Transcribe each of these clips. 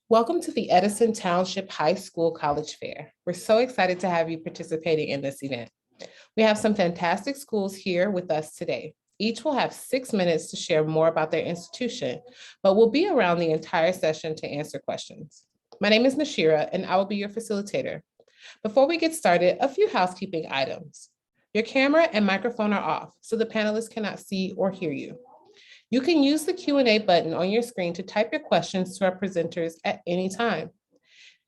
Welcome to the Edison Township High School College Fair. We're so excited to have you participating in this event. We have some fantastic schools here with us today. Each will have 6 minutes to share more about their institution, but we'll be around the entire session to answer questions. My name is Nashira, and I will be your facilitator. Before we get started, a few housekeeping items. Your camera and microphone are off, so the panelists cannot see or hear you. You can use the Q&A button on your screen to type your questions to our presenters at any time.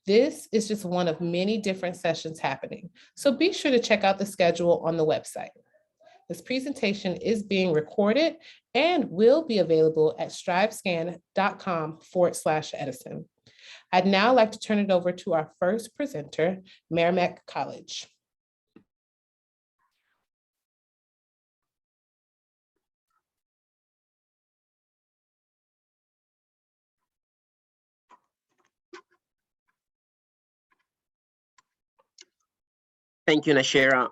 This is just one of many different sessions happening, so be sure to check out the schedule on the website. This presentation is being recorded and will be available at strivescan.com/Edison. I'd now like to turn it over to our first presenter, Merrimack College. Thank you, Nashira.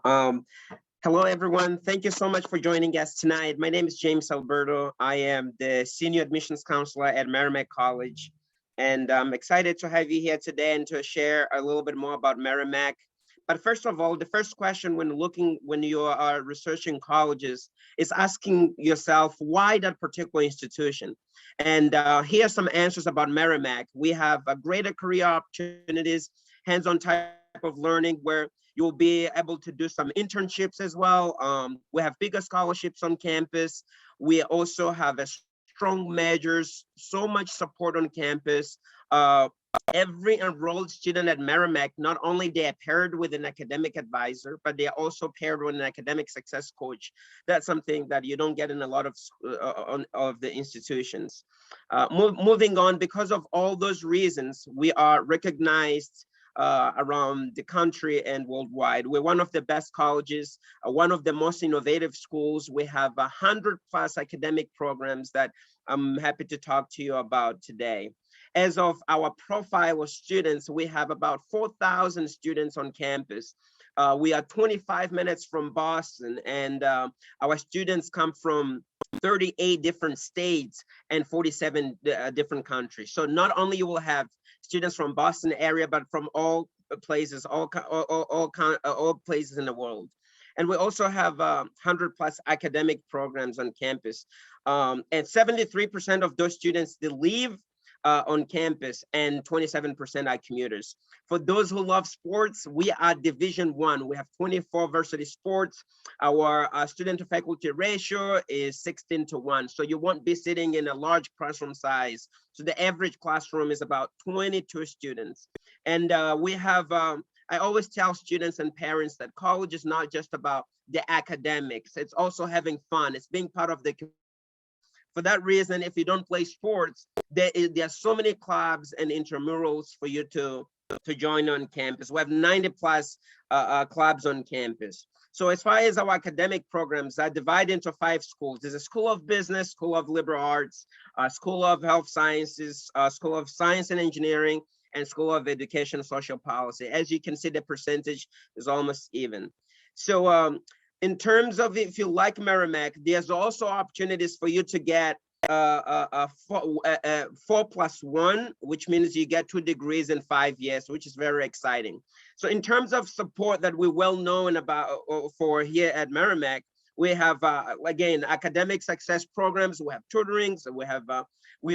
Hello, everyone. Thank you so much for joining us tonight. My name is James Alberto. I am the Senior Admissions Counselor at Merrimack College, and I'm excited to have you here today and to share a little bit more about Merrimack. But first of all, the first question when you are researching colleges is asking yourself, why that particular institution? And here are some answers about Merrimack. We have a greater career opportunities, hands-on type of learning where you'll be able to do some internships as well. We have bigger scholarships on campus. We also have a strong measures, so much support on campus. Every enrolled student at Merrimack, not only they are paired with an academic advisor, but they are also paired with an academic success coach. That's something that you don't get in a lot of the institutions. Moving on, because of all those reasons, we are recognized around the country and worldwide. We're one of the best colleges, one of the most innovative schools. We have 100+ academic programs that I'm happy to talk to you about today. As of our profile of students, we have about 4,000 students on campus. We are 25 minutes from Boston, and our students come from 38 different states and 47 different countries. So not only you will have students from Boston area, but from all places, all places in the world. And we also have 100+ academic programs on campus. And 73% of those students, they leave on campus, and 27% are commuters. For those who love sports, we are Division I. We have 24 varsity sports. Our student to faculty ratio is 16:1. So you won't be sitting in a large classroom size. So the average classroom is about 22 students. And we have, I always tell students and parents that college is not just about the academics. It's also having fun. It's being part of the community. For that reason, if you don't play sports, there are so many clubs and intramurals for you to join on campus. We have 90+ clubs on campus. So as far as our academic programs, I divide into 5 schools. There's a School of Business, School of Liberal Arts, School of Health Sciences, School of Science and Engineering, and School of Education and Social Policy. As you can see, the percentage is almost even. So in terms of if you like Merrimack, there's also opportunities for you to get 4+1, which means you get 2 degrees in 5 years, which is very exciting. So in terms of support that we're well known about for here at Merrimack, we have, again, academic success programs. We have tutoring. So we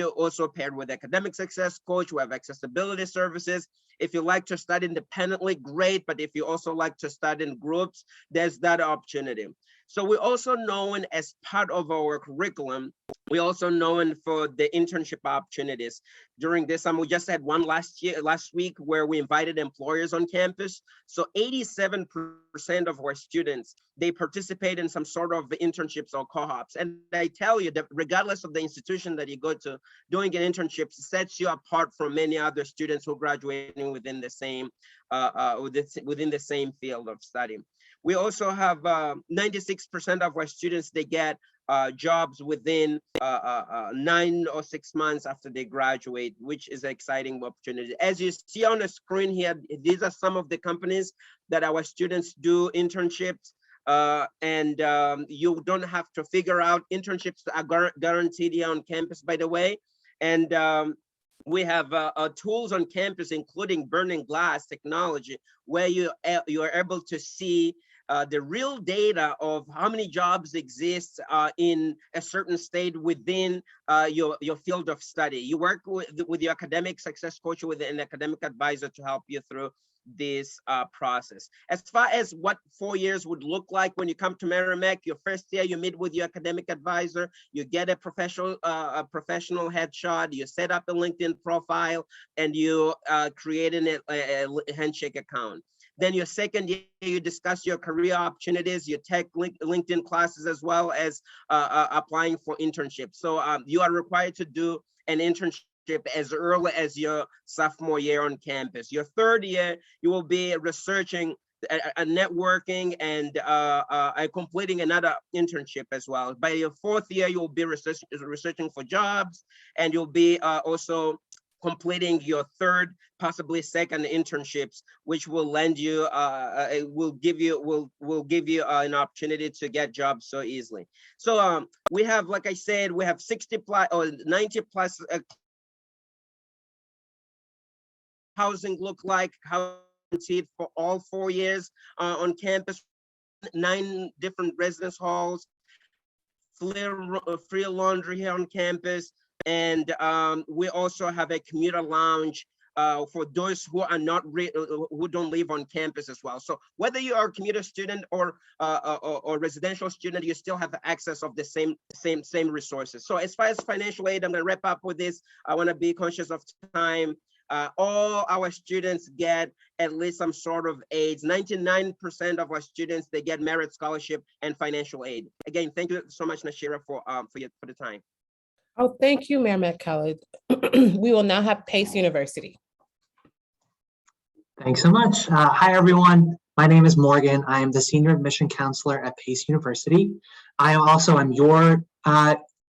are also paired with academic success coach. We have accessibility services. If you like to study independently, great. But if you also like to study in groups, there's that opportunity. So we're also known as part of our curriculum. We're also known for the internship opportunities. During this time, we just had one last week, where we invited employers on campus. So 87% of our students, they participate in some sort of internships or co-ops. And I tell you that regardless of the institution that you go to, doing an internship sets you apart from many other students who are graduating within the same field of study. We also have 96% of our students, they get jobs within 9 or 6 months after they graduate, which is an exciting opportunity. As you see on the screen here, these are some of the companies that our students do internships. And you don't have to figure out, internships are guaranteed here on campus, by the way. And We have tools on campus, including burning glass technology, where you are able to see the real data of how many jobs exist in a certain state within your field of study. You work with your academic success coach, with an academic advisor to help you through this process. As far as what 4 years would look like when you come to Merrimack, your first year, you meet with your academic advisor, you get a professional headshot, you set up a LinkedIn profile, and you create a handshake account. Then your second year, you discuss your career opportunities, you take LinkedIn classes, as well as applying for internships. So you are required to do an internship as early as your sophomore year on campus. Your third year, you will be researching, networking, and completing another internship as well. By your fourth year, you'll be researching for jobs, and you'll be also completing your third, possibly second internships, which will lend you, will give you an opportunity to get jobs so easily. So we have, like I said, we have 60 plus or 90 plus housing look like, how for all 4 years on campus, 9 different residence halls, free laundry here on campus, and we also have a commuter lounge for those who are not who don't live on campus as well. So whether you are a commuter student or residential student, you still have access of the same resources. So as far as financial aid, I'm going to wrap up with this. I want to be conscious of time. All our students get at least some sort of aids. 99% of our students, they get merit scholarship and financial aid. Again, thank you so much, Nashira, for the time. Oh, thank you, Merrimack College. We will now have Pace University. Thanks so much. Hi, everyone. My name is Morgan. I am the Senior Admission Counselor at Pace University. I also am your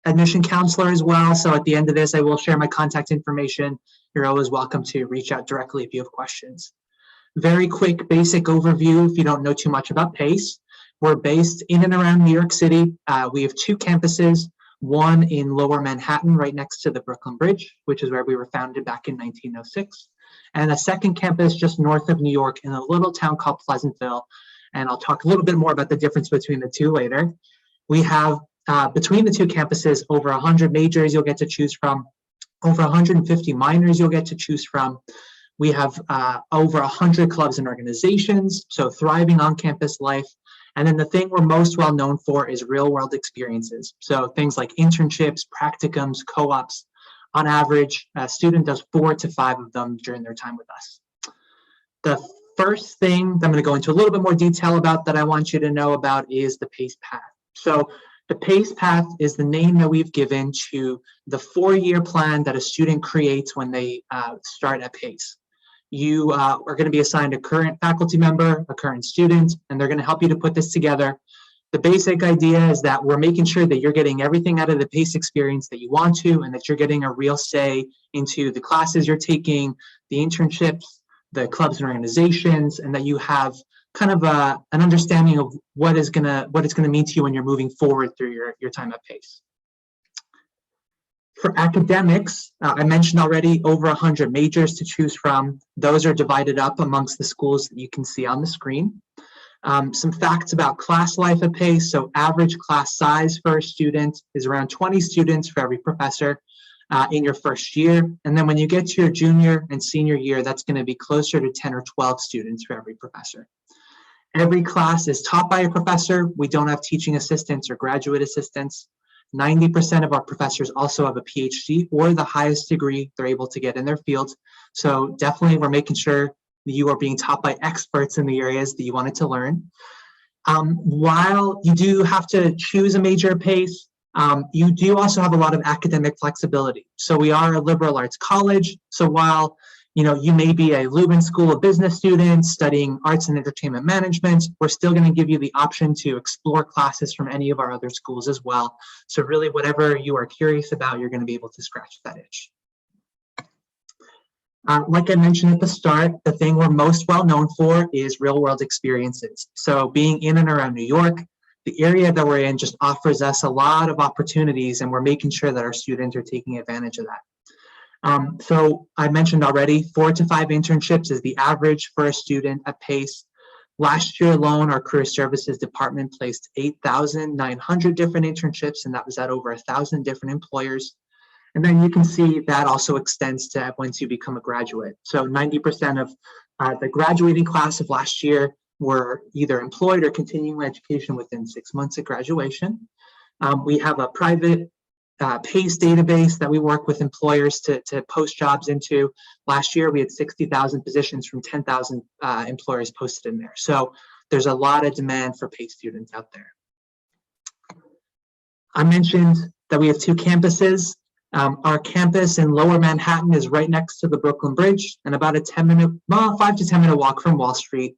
admission counselor as well. So at the end of this, I will share my contact information. You're always welcome to reach out directly if you have questions. Very quick basic overview if you don't know too much about Pace. We're based in and around New York City. We have 2 campuses, one in Lower Manhattan right next to the Brooklyn Bridge, which is where we were founded back in 1906. And a second campus just north of New York in a little town called Pleasantville. And I'll talk a little bit more about the difference between the two later. We have between the 2 campuses over 100 majors you'll get to choose from, over 150 minors you'll get to choose from. We have over 100 clubs and organizations, so thriving on-campus life. And then the thing we're most well known for is real-world experiences. So things like internships, practicums, co-ops. On average, a student does 4 to 5 of them during their time with us. The first thing that I'm going to go into a little bit more detail about that I want you to know about is the PACE path. So the PACE path is the name that we've given to the 4-year plan that a student creates when they start at PACE. You are going to be assigned a current faculty member, a current student, and they're going to help you to put this together. The basic idea is that we're making sure that you're getting everything out of the PACE experience that you want to, and that you're getting a real say into the classes you're taking, the internships, the clubs and organizations, and that you have kind of an understanding of what it's gonna mean to you when you're moving forward through your time at PACE. For academics, I mentioned already over 100 majors to choose from. Those are divided up amongst the schools that you can see on the screen. Some facts about class life at PACE. So average class size for a student is around 20 students for every professor in your first year. And then when you get to your junior and senior year, that's going to be closer to 10 or 12 students for every professor. Every class is taught by a professor. We don't have teaching assistants or graduate assistants. 90% of our professors also have a PhD or the highest degree they're able to get in their field. So definitely we're making sure that you are being taught by experts in the areas that you wanted to learn. While you do have to choose a major at PACE, you do also have a lot of academic flexibility. So we are a liberal arts college. So while you may be a Lubin School of Business student studying arts and entertainment management, we're still going to give you the option to explore classes from any of our other schools as well. So really whatever you are curious about, you're going to be able to scratch that itch. Like I mentioned at the start, the thing we're most well known for is real world experiences. So being in and around New York, the area that we're in just offers us a lot of opportunities, and we're making sure that our students are taking advantage of that. So I mentioned already, 4 to 5 internships is the average for a student at PACE. Last year alone, our Career Services Department placed 8,900 different internships, and that was at over 1,000 different employers. And then you can see that also extends to once you become a graduate. So 90% of the graduating class of last year were either employed or continuing education within 6 months of graduation. We have a private PACE database that we work with employers to post jobs into. Last year, we had 60,000 positions from 10,000 employers posted in there. So there's a lot of demand for PACE students out there. I mentioned that we have 2 campuses. Our campus in Lower Manhattan is right next to the Brooklyn Bridge and about a 5 to 10 minute walk from Wall Street.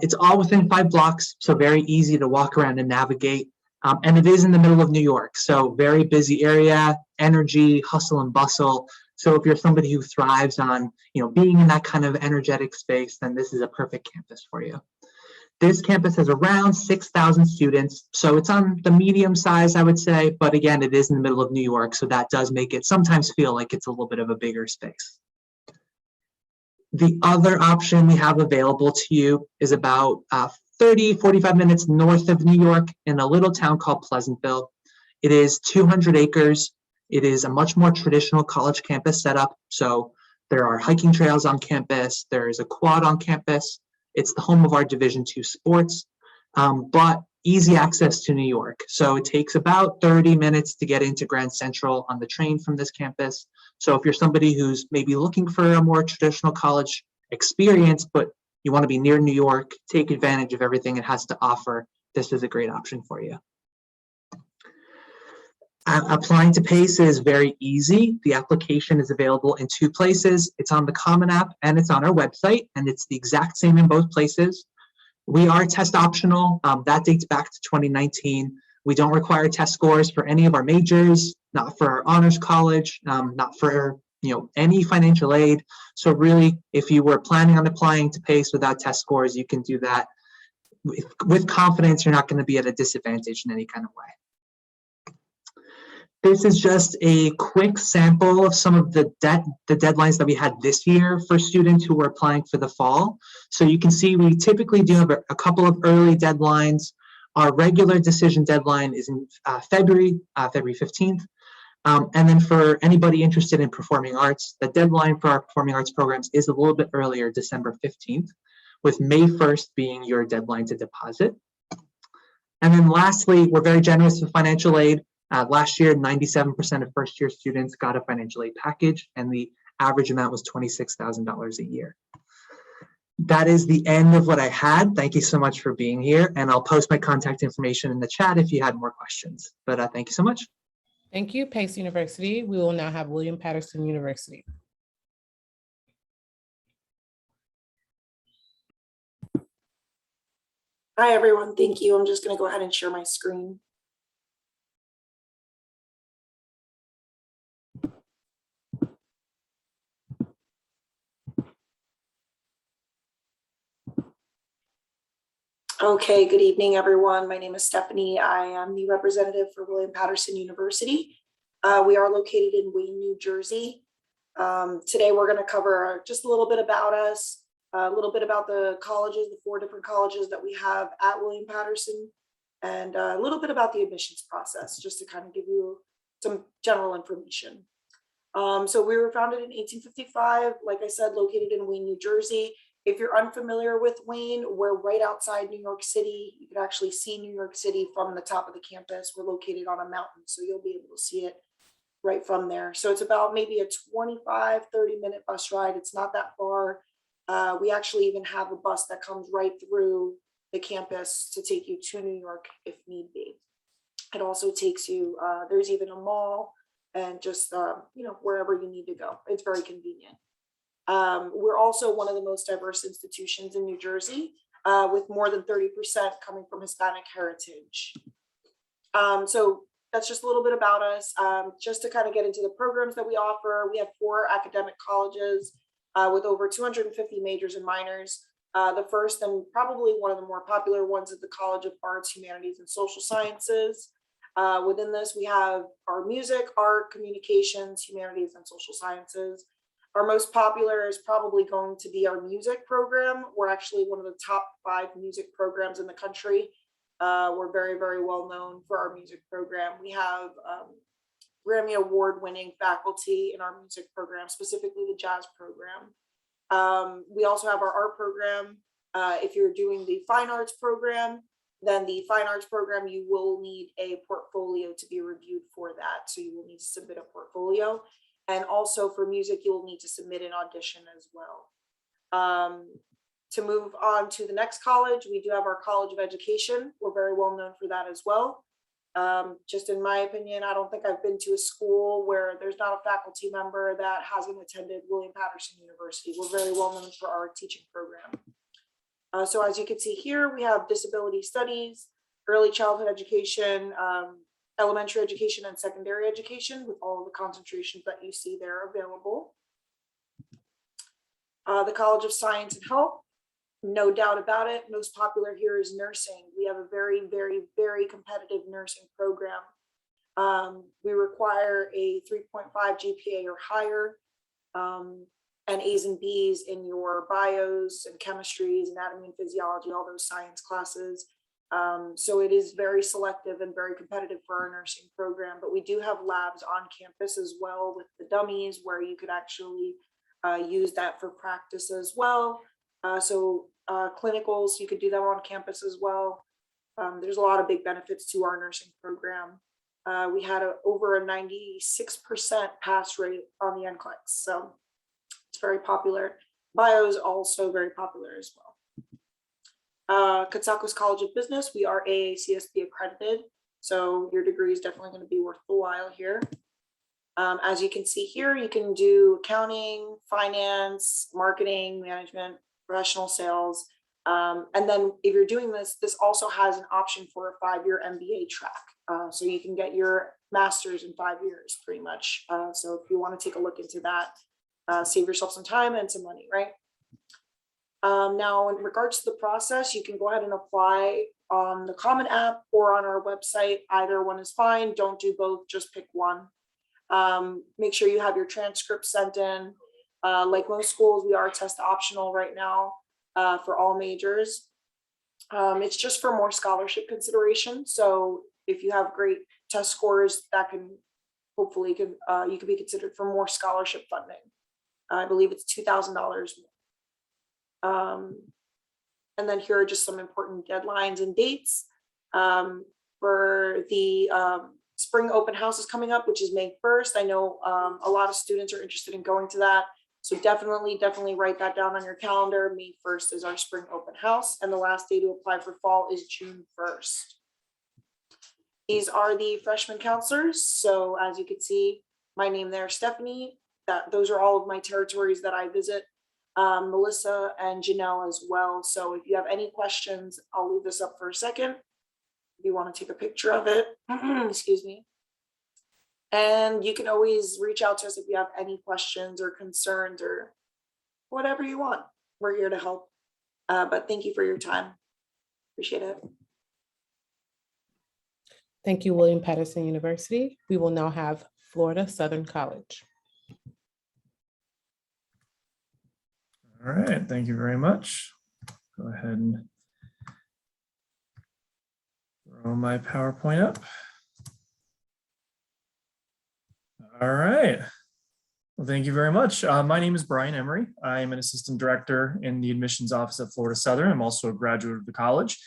It's all within 5 blocks, so very easy to walk around and navigate. And it is in the middle of New York, so very busy area, energy, hustle and bustle. So if you're somebody who thrives on, being in that kind of energetic space, then this is a perfect campus for you. This campus has around 6,000 students, so it's on the medium size, I would say, but again, it is in the middle of New York, so that does make it sometimes feel like it's a little bit of a bigger space. The other option we have available to you is about 45 minutes north of New York in a little town called Pleasantville. It is 200 acres. It is a much more traditional college campus setup. So there are hiking trails on campus. There is a quad on campus. It's the home of our Division II sports, but easy access to New York. So it takes about 30 minutes to get into Grand Central on the train from this campus. So if you're somebody who's maybe looking for a more traditional college experience, but you want to be near New York, take advantage of everything it has to offer, this is a great option for you. Applying to PACE is very easy. The application is available in 2 places. It's on the Common App and it's on our website, and it's the exact same in both places. We are test optional. That dates back to 2019. We don't require test scores for any of our majors, not for our honors college, not for any financial aid. So really, if you were planning on applying to PACE without test scores, you can do that with confidence. You're not going to be at a disadvantage in any kind of way. This is just a quick sample of some of the deadlines that we had this year for students who were applying for the fall. So you can see we typically do have a couple of early deadlines. Our regular decision deadline is in February 15th. And then for anybody interested in performing arts, the deadline for our performing arts programs is a little bit earlier, December 15th, with May 1st being your deadline to deposit. And then lastly, we're very generous with financial aid. Last year, 97% of first-year students got a financial aid package, and the average amount was $26,000 a year. That is the end of what I had. Thank you so much for being here, and I'll post my contact information in the chat if you had more questions. But thank you so much. Thank you, Pace University. We will now have William Paterson University. Hi, everyone. Thank you. I'm just going to go ahead and share my screen. Okay, good evening, everyone. My name is Stephanie. I am the representative for William Paterson University. We are located in Wayne, New Jersey. Today, we're going to cover just a little bit about us, a little bit about the colleges, the 4 different colleges that we have at William Paterson, and a little bit about the admissions process, just to kind of give you some general information. So we were founded in 1855, like I said, located in Wayne, New Jersey. If you're unfamiliar with Wayne, we're right outside New York City. You can actually see New York City from the top of the campus. We're located on a mountain, so you'll be able to see it right from there. So it's about maybe a 25, 30-minute bus ride. It's not that far. We actually even have a bus that comes right through the campus to take you to New York if need be. It also takes you, there's even a mall and just, wherever you need to go. It's very convenient. We're also one of the most diverse institutions in New Jersey, with more than 30% coming from Hispanic heritage. So that's just a little bit about us. Just to kind of get into the programs that we offer, we have 4 academic colleges with over 250 majors and minors. The first and probably one of the more popular ones is the College of Arts, Humanities, and Social Sciences. Within this, we have our music, art, communications, humanities, and social sciences. Our most popular is probably going to be our music program. We're actually one of the top 5 music programs in the country. We're very, very well known for our music program. We have Grammy Award-winning faculty in our music program, specifically the jazz program. We also have our art program. If you're doing the fine arts program, then the fine arts program, you will need a portfolio to be reviewed for that. So you will need to submit a portfolio. And also for music, you will need to submit an audition as well. To move on to the next college, we do have our College of Education. We're very well known for that as well. Just in my opinion, I don't think I've been to a school where there's not a faculty member that hasn't attended William Paterson University. We're very well known for our teaching program. So as you can see here, we have disability studies, early childhood education, elementary education, and secondary education, with all of the concentrations that you see there available. The College of Science and Health, no doubt about it, most popular here is nursing. We have a very, very, very competitive nursing program. We require a 3.5 GPA or higher, and A's and B's in your bios and chemistries, anatomy and physiology, all those science classes. So it is very selective and very competitive for our nursing program, but we do have labs on campus as well with the dummies where you could actually use that for practice as well. Clinicals, you could do them on campus as well. There's a lot of big benefits to our nursing program. We had over a 96% pass rate on the NCLEX, so it's very popular. Bio is also very popular as well. Coatzacoalcos College of Business, we are AACSB accredited, so your degree is definitely going to be worth the while here. As you can see here, you can do accounting, finance, marketing, management, professional sales. And then if you're doing this, this also has an option for a 5-year MBA track. So you can get your master's in 5 years pretty much. So if you want to take a look into that, save yourself some time and some money, right? Now, in regards to the process, you can go ahead and apply on the Common App or on our website. Either one is fine. Don't do both, just pick one. Make sure you have your transcript sent in. Like most schools, we are test optional right now for all majors. It's just for more scholarship consideration. So if you have great test scores, that can hopefully you can be considered for more scholarship funding. I believe it's $2,000. And then here are just some important deadlines and dates for the spring open house is coming up, which is May 1st. I know a lot of students are interested in going to that. So definitely write that down on your calendar. May 1st is our spring open house, and the last day to apply for fall is June 1st. These are the freshman counselors. So as you can see, my name there, Stephanie. Those are all of my territories that I visit. Melissa and Janelle as well. So if you have any questions, I'll leave this up for a second. If you want to take a picture of it, excuse me. And you can always reach out to us if you have any questions or concerns or whatever you want. We're here to help. But thank you for your time. Appreciate it. Thank you, William Paterson University. We will now have Florida Southern College. All right, thank you very much. Go ahead and throw my PowerPoint up. All right. Well, thank you very much. My name is Brian Emery. I am an assistant director in the admissions office at Florida Southern. I'm also a graduate of the college.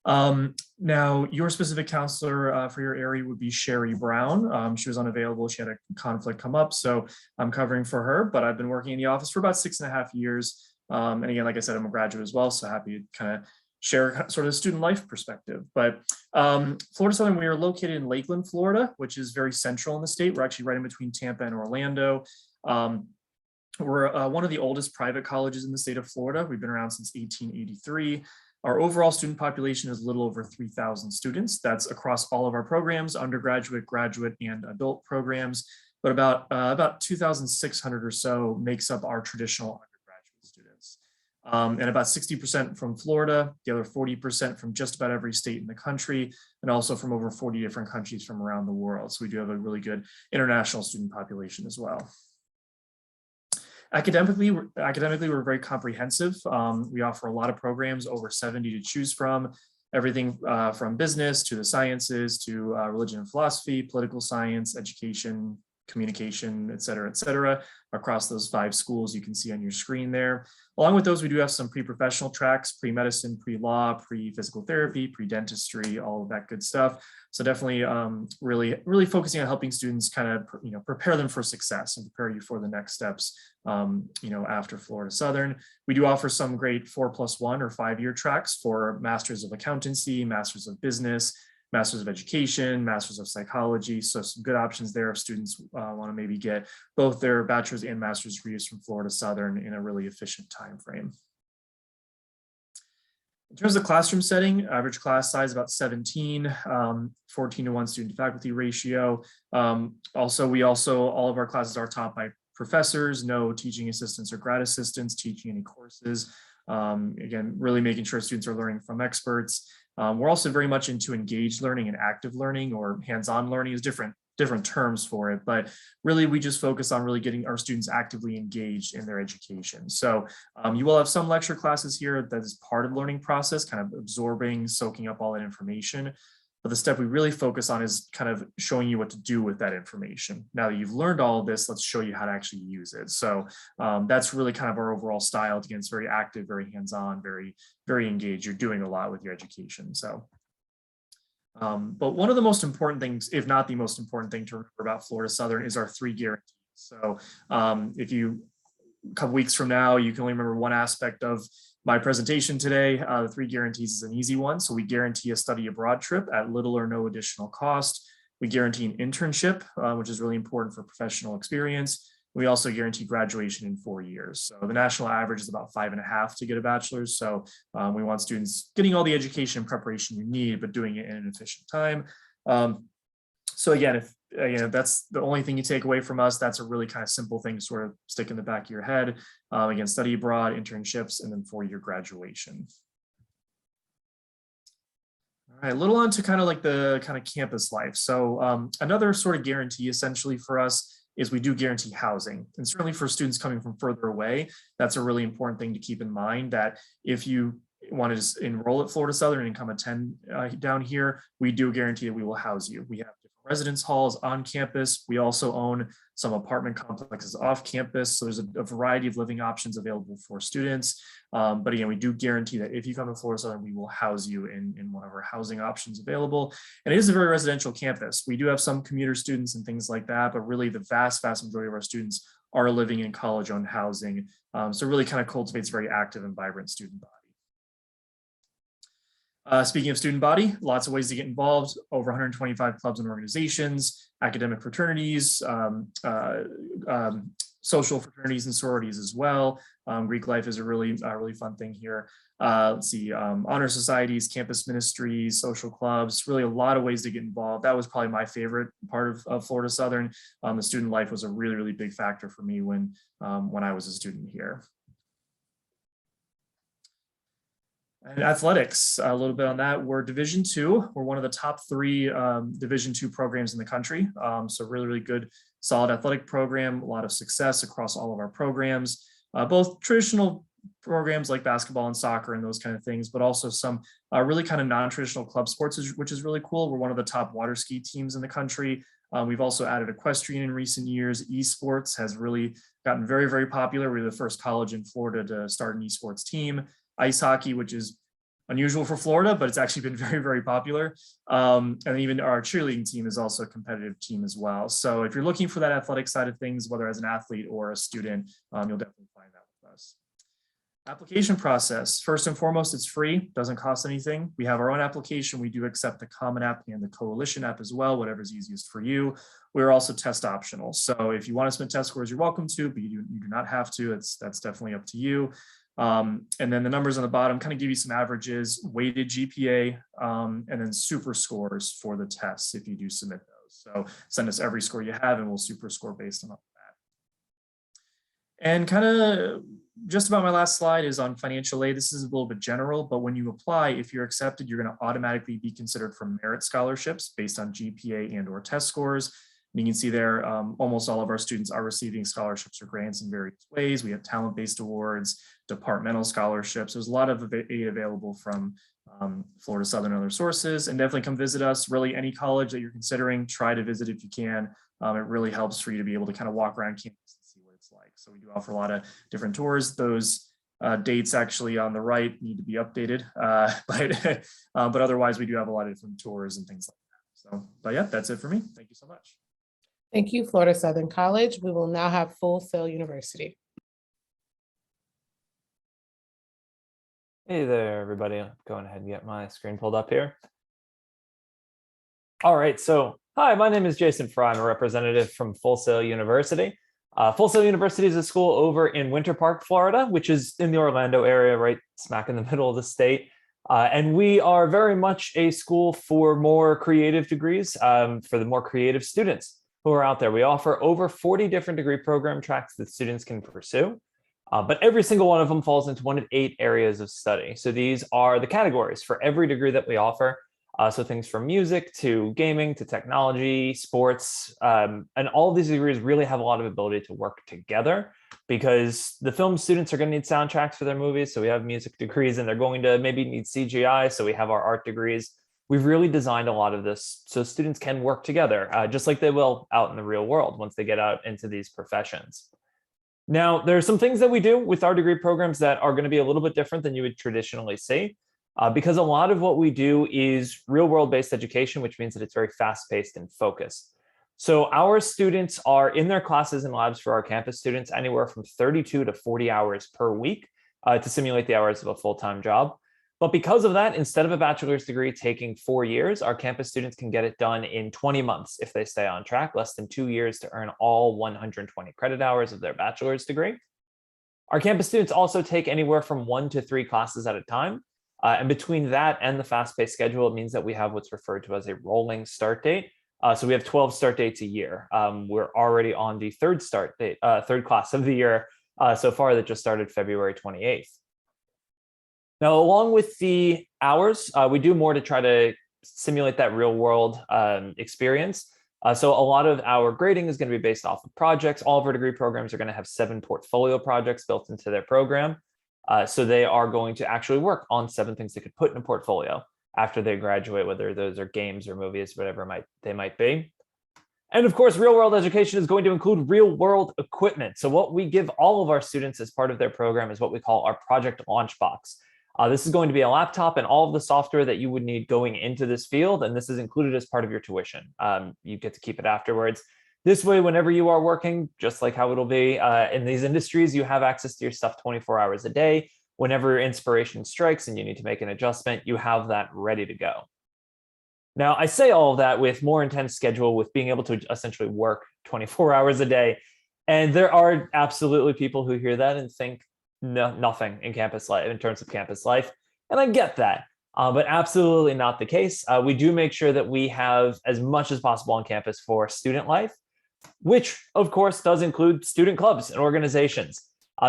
Now, your specific counselor for your area would be Sherry Brown. She was unavailable. She had a conflict come up, so I'm covering for her, but I've been working in the office for about 6.5 years. And again, like I said, I'm a graduate as well, so happy to kind of share sort of the student life perspective. But Florida Southern, we are located in Lakeland, Florida, which is very central in the state. We're actually right in between Tampa and Orlando. We're one of the oldest private colleges in the state of Florida. We've been around since 1883. Our overall student population is a little over 3,000 students. That's across all of our programs, undergraduate, graduate, and adult programs. But about 2,600 or so makes up our traditional undergraduate students. and about 60% from Florida, the other 40% from just about every state in the country, and also from over 40 different countries from around the world. So we do have a really good international student population as well. Academically, we're very comprehensive. We offer a lot of programs, over 70 to choose from, everything from business to the sciences to religion and philosophy, political science, education, communication, et cetera, across those 5 schools you can see on your screen there. Along with those, we do have some pre-professional tracks, pre-medicine, pre-law, pre-physical therapy, pre-dentistry, all of that good stuff. So definitely really focusing on helping students kind of, prepare them for success and prepare you for the next steps, after Florida Southern. We do offer some great 4+1 or 5-year tracks for Masters of Accountancy, Masters of Business, Masters of Education, Masters of Psychology. So some good options there if students want to maybe get both their bachelor's and master's degrees from Florida Southern in a really efficient time frame. In terms of classroom setting, average class size about 17, 14:1 student to faculty ratio. All of our classes are taught by professors, no teaching assistants or grad assistants teaching any courses. Again, really making sure students are learning from experts. We're also very much into engaged learning and active learning, or hands-on learning is different terms for it, but really we just focus on really getting our students actively engaged in their education. So you will have some lecture classes here that is part of the learning process, kind of absorbing, soaking up all that information. But the step we really focus on is kind of showing you what to do with that information. Now that you've learned all of this, let's show you how to actually use it. So that's really kind of our overall style. Again, it's very active, very hands-on, very, very engaged. You're doing a lot with your education. So, but one of the most important things, if not the most important thing to remember about Florida Southern, is our 3 guarantees. So if you, a couple weeks from now, you can only remember one aspect of my presentation today, the 3 guarantees is an easy one. So we guarantee a study abroad trip at little or no additional cost. We guarantee an internship, which is really important for professional experience. We also guarantee graduation in 4 years. So the national average is about 5.5 to get a bachelor's. So we want students getting all the education and preparation you need, but doing it in an efficient time. So again, if that's the only thing you take away from us, that's a really kind of simple thing to sort of stick in the back of your head. Again, study abroad, internships, and then 4-year graduation. All right, a little on to kind of like the kind of campus life. So another sort of guarantee essentially for us is we do guarantee housing. And certainly for students coming from further away, that's a really important thing to keep in mind, that if you want to just enroll at Florida Southern and come attend down here, we do guarantee that we will house you. We have different residence halls on campus. We also own some apartment complexes off campus. So there's a variety of living options available for students. But again, we do guarantee that if you come to Florida Southern, we will house you in one of our housing options available. And it is a very residential campus. We do have some commuter students and things like that, but really the vast majority of our students are living in college-owned housing. So it really kind of cultivates a very active and vibrant student body. Speaking of student body, lots of ways to get involved, over 125 clubs and organizations, academic fraternities, social fraternities and sororities as well. Greek life is a really fun thing here. Let's see, honor societies, campus ministries, social clubs, really a lot of ways to get involved. That was probably my favorite part of Florida Southern. The student life was a really big factor for me when I was a student here. And athletics, a little bit on that. We're Division II. We're one of the top 3 Division II programs in the country. So really good, solid athletic program, a lot of success across all of our programs, both traditional programs like basketball and soccer and those kind of things, but also some really kind of non-traditional club sports, which is really cool. We're one of the top water ski teams in the country. We've also added equestrian in recent years. Esports has really gotten very popular. We're the first college in Florida to start an esports team. Ice hockey, which is unusual for Florida, but it's actually been very popular. And even our cheerleading team is also a competitive team as well. So if you're looking for that athletic side of things, whether as an athlete or a student, you'll definitely find that with us. Application process. First and foremost, it's free, doesn't cost anything. We have our own application. We do accept the Common App and the Coalition app as well, whatever's easiest for you. We're also test optional. So if you want to submit test scores, you're welcome to, but you do not have to. That's definitely up to you. And then the numbers on the bottom kind of give you some averages, weighted GPA, and then super scores for the tests if you do submit those. So send us every score you have and we'll super score based on that. And kind of just about my last slide is on financial aid. This is a little bit general, but when you apply, if you're accepted, you're going to automatically be considered for merit scholarships based on GPA and/or test scores. And you can see there, almost all of our students are receiving scholarships or grants in various ways. We have talent-based awards, departmental scholarships. There's a lot of aid available from Florida Southern and other sources, and definitely come visit us. Really, any college that you're considering, try to visit if you can. It really helps for you to be able to kind of walk around campus and see what it's like. So we do offer a lot of different tours. Those dates actually on the right need to be updated, but otherwise we do have a lot of different tours and things like that. So, but yeah, that's it for me. Thank you so much. Thank you, Florida Southern College. We will now have Full Sail University. Hey there, everybody. I'm going ahead and get my screen pulled up here. All right, so hi, my name is Jason Fry. I'm a representative from Full Sail University. Full Sail University is a school over in Winter Park, Florida, which is in the Orlando area, right smack in the middle of the state. And we are very much a school for more creative degrees, for the more creative students who are out there. We offer over 40 different degree program tracks that students can pursue. But every single one of them falls into one of 8 areas of study. So these are the categories for every degree that we offer. So things from music to gaming to technology, sports, and all of these degrees really have a lot of ability to work together because the film students are going to need soundtracks for their movies. So we have music degrees, and they're going to maybe need CGI. So we have our art degrees. We've really designed a lot of this so students can work together, just like they will out in the real world once they get out into these professions. Now, there are some things that we do with our degree programs that are going to be a little bit different than you would traditionally see, because a lot of what we do is real-world based education, which means that it's very fast-paced and focused. So our students are in their classes and labs for our campus students anywhere from 32 to 40 hours per week to simulate the hours of a full-time job. But because of that, instead of a bachelor's degree taking 4 years, our campus students can get it done in 20 months if they stay on track, less than 2 years to earn all 120 credit hours of their bachelor's degree. Our campus students also take anywhere from 1 to 3 classes at a time. And between that and the fast-paced schedule, it means that we have what's referred to as a rolling start date. So we have 12 start dates a year. We're already on the third class of the year so far that just started February 28th. Now, along with the hours, we do more to try to simulate that real world experience. So a lot of our grading is going to be based off of projects. All of our degree programs are going to have 7 portfolio projects built into their program. So they are going to actually work on 7 things they could put in a portfolio after they graduate, whether those are games or movies, whatever they might be. And of course, real world education is going to include real world equipment. So what we give all of our students as part of their program is what we call our project launch box. This is going to be a laptop and all of the software that you would need going into this field, and this is included as part of your tuition. You get to keep it afterwards. This way, whenever you are working, just like how it'll be in these industries, you have access to your stuff 24 hours a day. Whenever inspiration strikes and you need to make an adjustment, you have that ready to go. Now, I say all of that with more intense schedule, with being able to essentially work 24 hours a day. And there are absolutely people who hear that and think, no, nothing in campus life, in terms of campus life. And I get that, but absolutely not the case. We do make sure that we have as much as possible on campus for student life, which of course does include student clubs and organizations.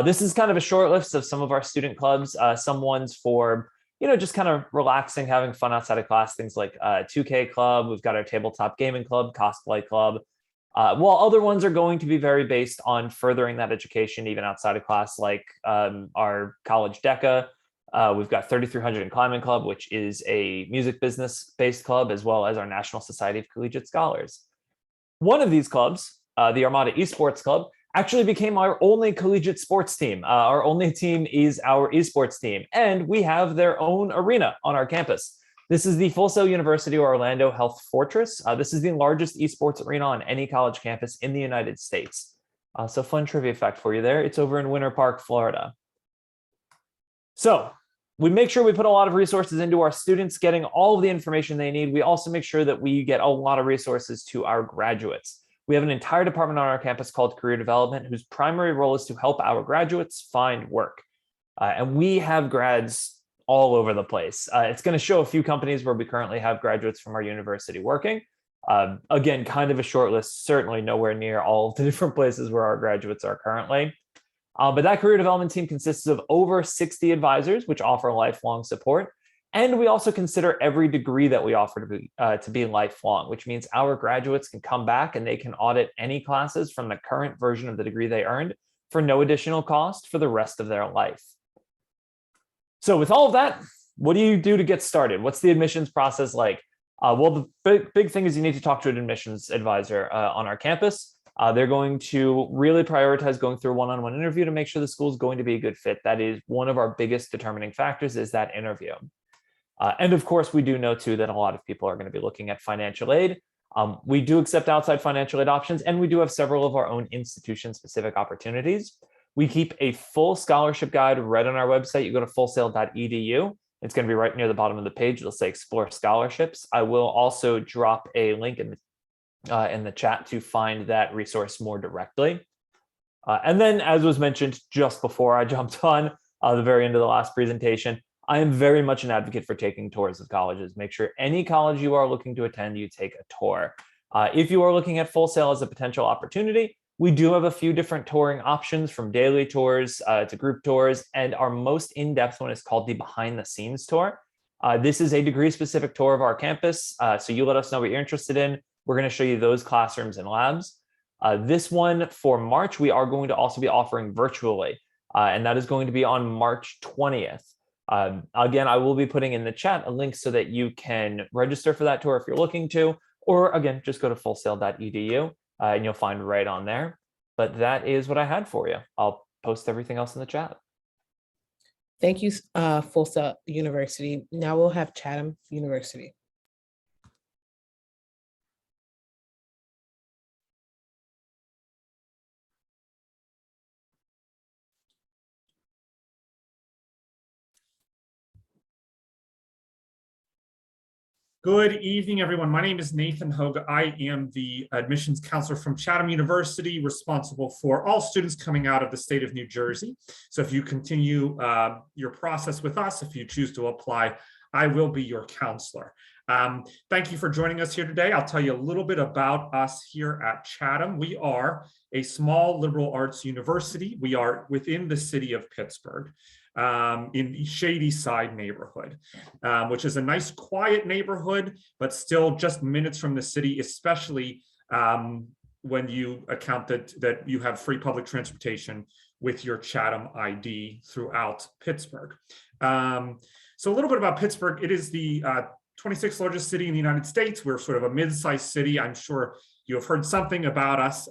This is kind of a short list of some of our student clubs, some ones for, just kind of relaxing, having fun outside of class, things like 2K Club. We've got our tabletop gaming club, cosplay club. While other ones are going to be very based on furthering that education even outside of class, like our college DECA. We've got 3300 in Climbing Club, which is a music business-based club, as well as our National Society of Collegiate Scholars. One of these clubs, the Armada Esports Club, actually became our only collegiate sports team. Our only team is our esports team, and we have their own arena on our campus. This is the Full Sail University Orlando Health Fortress. This is the largest esports arena on any college campus in the United States. So fun trivia fact for you there. It's over in Winter Park, Florida. So we make sure we put a lot of resources into our students getting all of the information they need. We also make sure that we get a lot of resources to our graduates. We have an entire department on our campus called Career Development, whose primary role is to help our graduates find work. And we have grads all over the place. It's going to show a few companies where we currently have graduates from our university working. Again, kind of a short list, certainly nowhere near all of the different places where our graduates are currently. But that career development team consists of over 60 advisors, which offer lifelong support. And we also consider every degree that we offer to be lifelong, which means our graduates can come back and they can audit any classes from the current version of the degree they earned for no additional cost for the rest of their life. So with all of that, what do you do to get started? What's the admissions process like? Well, the big thing is you need to talk to an admissions advisor on our campus. They're going to really prioritize going through a one-on-one interview to make sure the school is going to be a good fit. That is one of our biggest determining factors, is that interview. And of course, we do know too that a lot of people are going to be looking at financial aid. We do accept outside financial aid options, and we do have several of our own institution-specific opportunities. We keep a full scholarship guide right on our website. You go to fullsail.edu. It's going to be right near the bottom of the page. It'll say Explore Scholarships. I will also drop a link in the chat to find that resource more directly. And then, as was mentioned just before I jumped on the very end of the last presentation, I am very much an advocate for taking tours of colleges. Make sure any college you are looking to attend, you take a tour. If you are looking at Full Sail as a potential opportunity, we do have a few different touring options, from daily tours to group tours, and our most in-depth one is called the Behind the Scenes Tour. This is a degree-specific tour of our campus, so you let us know what you're interested in. We're going to show you those classrooms and labs. This one for March, we are going to also be offering virtually, and that is going to be on March 20th. Again, I will be putting in the chat a link so that you can register for that tour if you're looking to, or again, just go to fullsail.edu and you'll find right on there. But that is what I had for you. I'll post everything else in the chat. Thank you, Full Sail University. Now we'll have Chatham University. Good evening, everyone. My name is Nathan Hogue. I am the admissions counselor from Chatham University, responsible for all students coming out of the state of New Jersey. So if you continue your process with us, if you choose to apply, I will be your counselor. Thank you for joining us here today. I'll tell you a little bit about us here at Chatham. We are a small liberal arts university. We are within the city of Pittsburgh. In the Shady Side neighborhood, which is a nice quiet neighborhood, but still just minutes from the city, especially when you account that you have free public transportation with your Chatham ID throughout Pittsburgh. So a little bit about Pittsburgh. It is the 26th largest city in the United States. We're sort of a mid-sized city. I'm sure you have heard something about us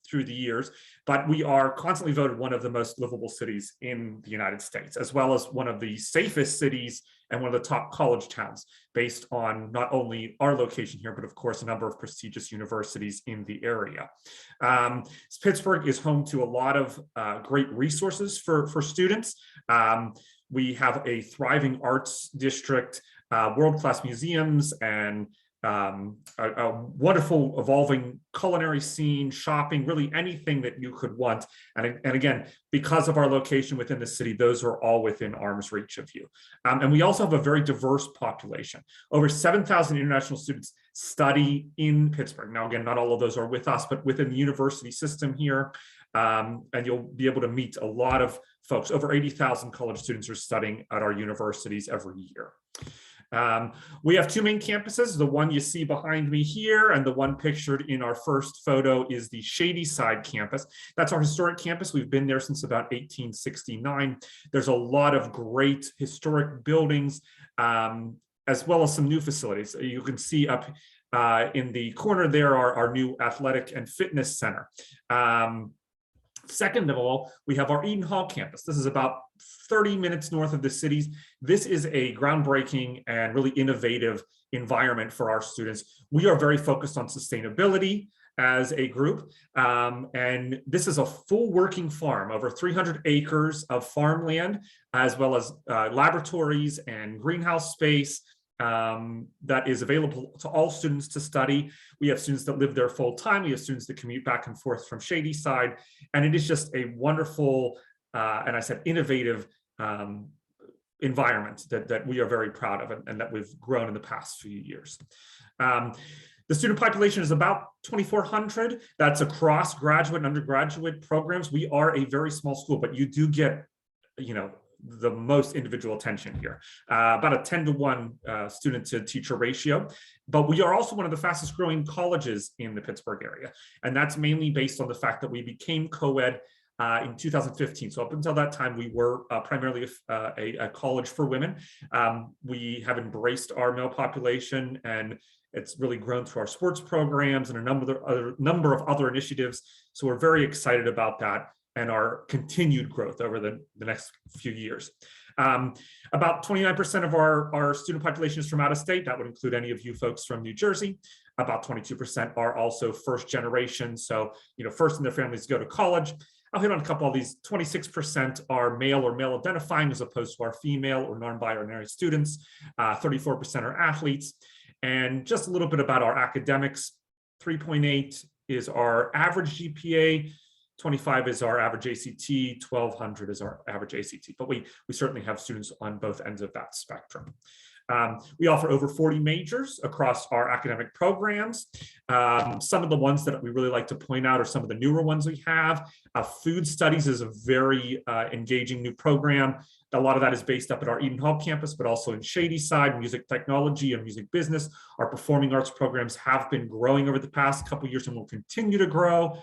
through the years, but we are constantly voted one of the most livable cities in the United States, as well as one of the safest cities and one of the top college towns, based on not only our location here, but of course, a number of prestigious universities in the area. Pittsburgh is home to a lot of great resources for students. We have a thriving arts district, world-class museums, and a wonderful evolving culinary scene, shopping, really anything that you could want. And again, because of our location within the city, those are all within arm's reach of you. And we also have a very diverse population. Over 7,000 international students study in Pittsburgh. Now, again, not all of those are with us, but within the university system here. And you'll be able to meet a lot of folks. Over 80,000 college students are studying at our universities every year. We have two main campuses. The one you see behind me here and the one pictured in our first photo is the Shady Side campus. That's our historic campus. We've been there since about 1869. There's a lot of great historic buildings, as well as some new facilities. You can see up in the corner there are our new athletic and fitness center. Second of all, we have our Eden Hall campus. This is about 30 minutes north of the cities. This is a groundbreaking and really innovative environment for our students. We are very focused on sustainability as a group. And this is a full working farm, over 300 acres of farmland, as well as laboratories and greenhouse space that is available to all students to study. We have students that live there full time. We have students that commute back and forth from Shady Side. And it is just a wonderful, and I said innovative environment that we are very proud of and that we've grown in the past few years. The student population is about 2,400. That's across graduate and undergraduate programs. We are a very small school, but you do get, the most individual attention here, about a 10-to-1 student to teacher ratio. But we are also one of the fastest growing colleges in the Pittsburgh area. And that's mainly based on the fact that we became co-ed in 2015. So up until that time, we were primarily a college for women. We have embraced our male population, and it's really grown through our sports programs and a number of other initiatives. So we're very excited about that and our continued growth over the next few years. About 29% of our student population is from out of state. That would include any of you folks from New Jersey. About 22% are also first generation. So, first in their families to go to college. I'll hit on a couple of these. 26% are male or male identifying as opposed to our female or non-binary students. 34% are athletes. And just a little bit about our academics. 3.8 is our average GPA. 25 is our average ACT, 1200 is our average ACT, but we certainly have students on both ends of that spectrum. We offer over 40 majors across our academic programs. Some of the ones that we really like to point out are some of the newer ones we have. Food studies is a very engaging new program. A lot of that is based up at our Eden Hall campus, but also in Shadyside, music technology and music business. Our performing arts programs have been growing over the past couple of years and will continue to grow.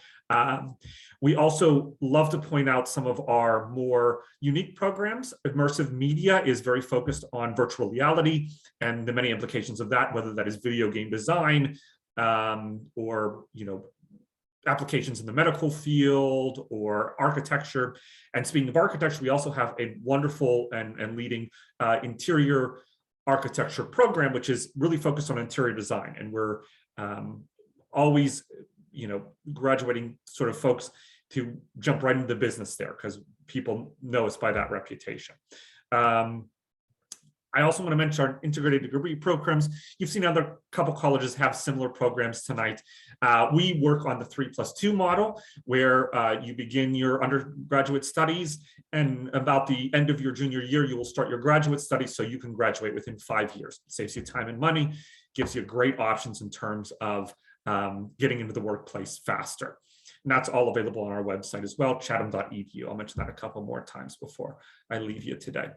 We also love to point out some of our more unique programs. Immersive media is very focused on virtual reality and the many implications of that, whether that is video game design or applications in the medical field or architecture. And speaking of architecture, we also have a wonderful and leading interior architecture program, which is really focused on interior design. And we're always graduating sort of folks to jump right into the business there because people know us by that reputation. I also want to mention our integrated degree programs. You've seen other couple colleges have similar programs tonight. We work on the 3+2 model where you begin your undergraduate studies and about the end of your junior year, you will start your graduate studies so you can graduate within 5 years. It saves you time and money, gives you great options in terms of getting into the workplace faster. And that's all available on our website as well, chatham.edu. I'll mention that a couple more times before I leave you today.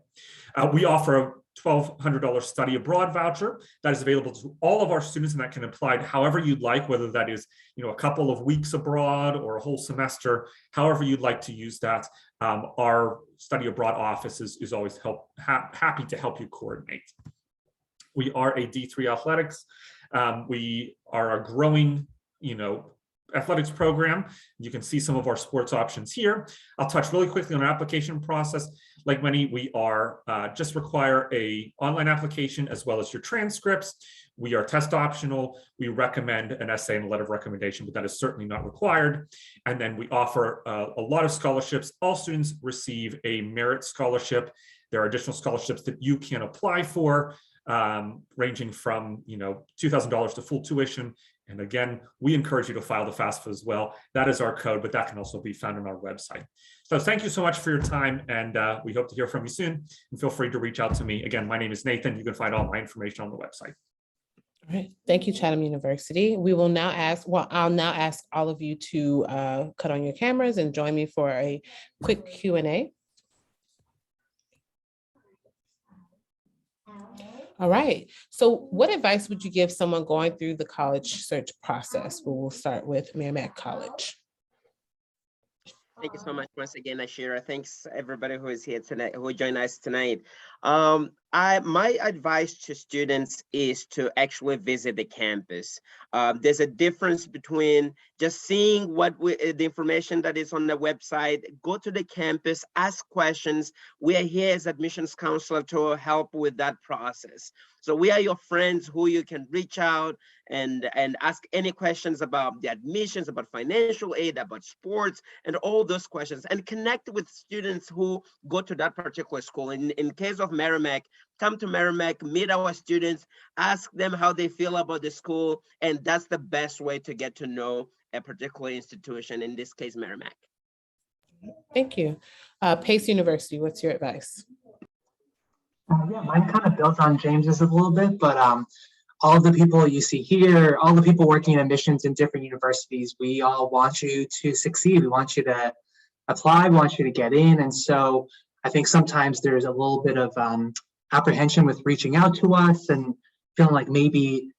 We offer a $1,200 study abroad voucher that is available to all of our students, and that can apply to however you'd like, whether that is a couple of weeks abroad or a whole semester, however you'd like to use that. Our study abroad office is always happy to help you coordinate. We are a D3 athletics. We are a growing, athletics program. You can see some of our sports options here. I'll touch really quickly on our application process. Like many, we are just require a online application as well as your transcripts. We are test optional. We recommend an essay and a letter of recommendation, but that is certainly not required. And then we offer a lot of scholarships. All students receive a merit scholarship. There are additional scholarships that you can apply for, ranging from $2,000 to full tuition. And again, we encourage you to file the FAFSA as well. That is our code, but that can also be found on our website. So thank you so much for your time, and we hope to hear from you soon. And feel free to reach out to me. Again, my name is Nathan. You can find all my information on the website. All right. Thank you, Chatham University. We will now I'll now ask all of you to cut on your cameras and join me for a quick Q&A. All right. So what advice would you give someone going through the college search process? We'll start with Merrimack College. Thank you so much once again, Ashira. Thanks everybody who is here tonight, who joined us tonight. My advice to students is to actually visit the campus. There's a difference between just seeing the information that is on the website. Go to the campus, ask questions. We are here as admissions counselor to help with that process. So we are your friends who you can reach out and ask any questions about the admissions, about financial aid, about sports, and all those questions, and connect with students who go to that particular school. In case of Merrimack, come to Merrimack, meet our students, ask them how they feel about the school, and that's the best way to get to know a particular institution, in this case, Merrimack. Thank you. Pace University, what's your advice? Yeah, mine kind of built on James's a little bit, but all of the people you see here, all the people working in admissions in different universities, we all want you to succeed. We want you to apply, we want you to get in. And so I think sometimes there's a little bit of apprehension with reaching out to us and feeling like maybe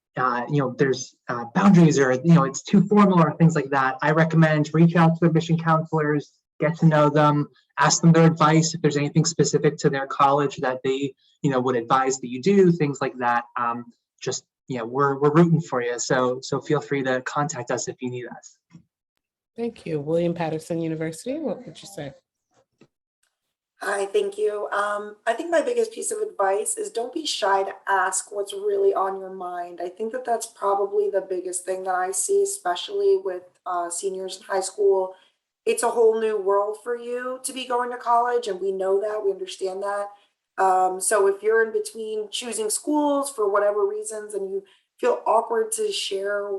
there's boundaries or it's too formal or things like that. I recommend reach out to admission counselors, get to know them, ask them their advice if there's anything specific to their college that they would advise that you do, things like that. We're rooting for you, so feel free to contact us if you need us. Thank you. William Paterson University, what would you say? Hi, thank you. I think my biggest piece of advice is don't be shy to ask what's really on your mind. I think that that's probably the biggest thing that I see, especially with seniors in high school. It's a whole new world for you to be going to college, and we know that, we understand that. So if you're in between choosing schools for whatever reasons and you feel awkward to share,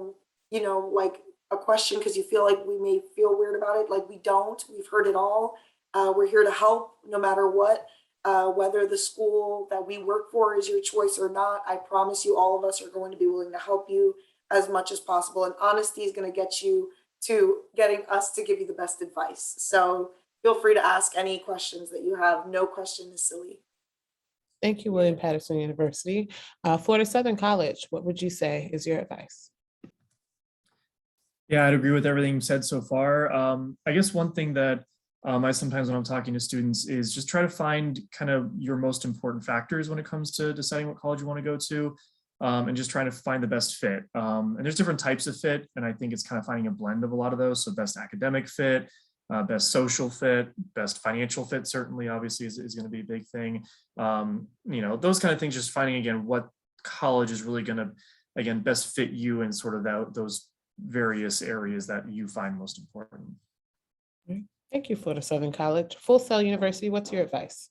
like a question because you feel like we may feel weird about it, like we don't, we've heard it all. We're here to help no matter what, whether the school that we work for is your choice or not. I promise you, all of us are going to be willing to help you as much as possible. And honesty is going to get you to getting us to give you the best advice. So feel free to ask any questions that you have. No question is silly. Thank you, William Paterson University. Florida Southern College, what would you say is your advice? Yeah, I'd agree with everything you said so far. I guess one thing that I sometimes when I'm talking to students is just try to find kind of your most important factors when it comes to deciding what college you want to go to, and just trying to find the best fit. And there's different types of fit, and I think it's kind of finding a blend of a lot of those. So best academic fit, best social fit, best financial fit certainly obviously is going to be a big thing. Those kind of things, just finding again what college is really going to, again, best fit you in sort of those various areas that you find most important. Thank you, Florida Southern College. Full Sail University, what's your advice?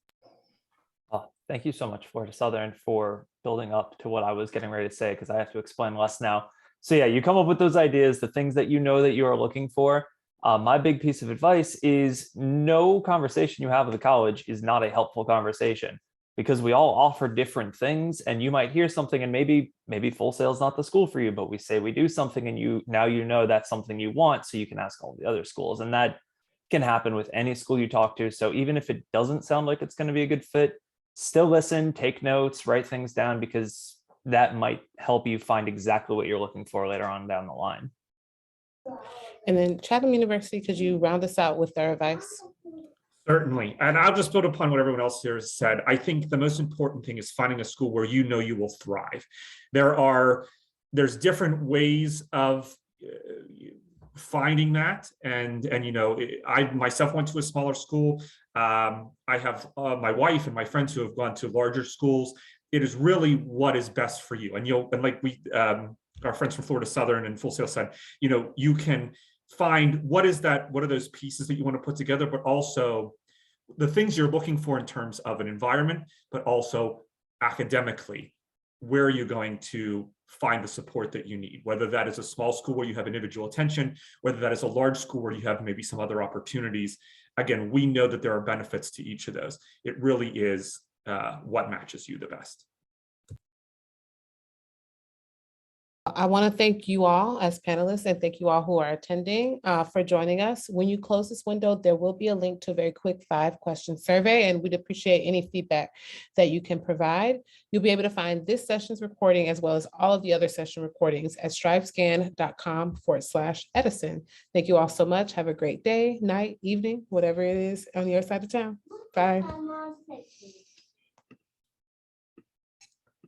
Thank you so much, Florida Southern, for building up to what I was getting ready to say, because I have to explain less now. So yeah, you come up with those ideas, the things that you know that you are looking for. My big piece of advice is no conversation you have with the college is not a helpful conversation, because we all offer different things, and you might hear something and maybe Full Sail is not the school for you, but we say we do something and now you know that's something you want, so you can ask all the other schools. And that can happen with any school you talk to. So even if it doesn't sound like it's going to be a good fit, still listen, take notes, write things down, because that might help you find exactly what you're looking for later on down the line. And then Chatham University, could you round us out with their advice? Certainly. And I'll just build upon what everyone else here has said. I think the most important thing is finding a school where you know you will thrive. There's different ways of finding that, and I myself went to a smaller school. I have my wife and my friends who have gone to larger schools. It is really what is best for you, and like our friends from Florida Southern and Full Sail said, you can find what are those pieces that you want to put together, but also the things you're looking for in terms of an environment, but also academically, where are you going to find the support that you need, whether that is a small school where you have individual attention, whether that is a large school where you have maybe some other opportunities. Again, we know that there are benefits to each of those. It really is what matches you the best. I want to thank you all as panelists, and thank you all who are attending for joining us. When you close this window, there will be a link to a very quick 5-question survey, and we'd appreciate any feedback that you can provide. You'll be able to find this session's recording as well as all of the other session recordings at strivescan.com/Edison. Thank you all so much. Have a great day, night, evening, whatever it is on your side of town. Bye.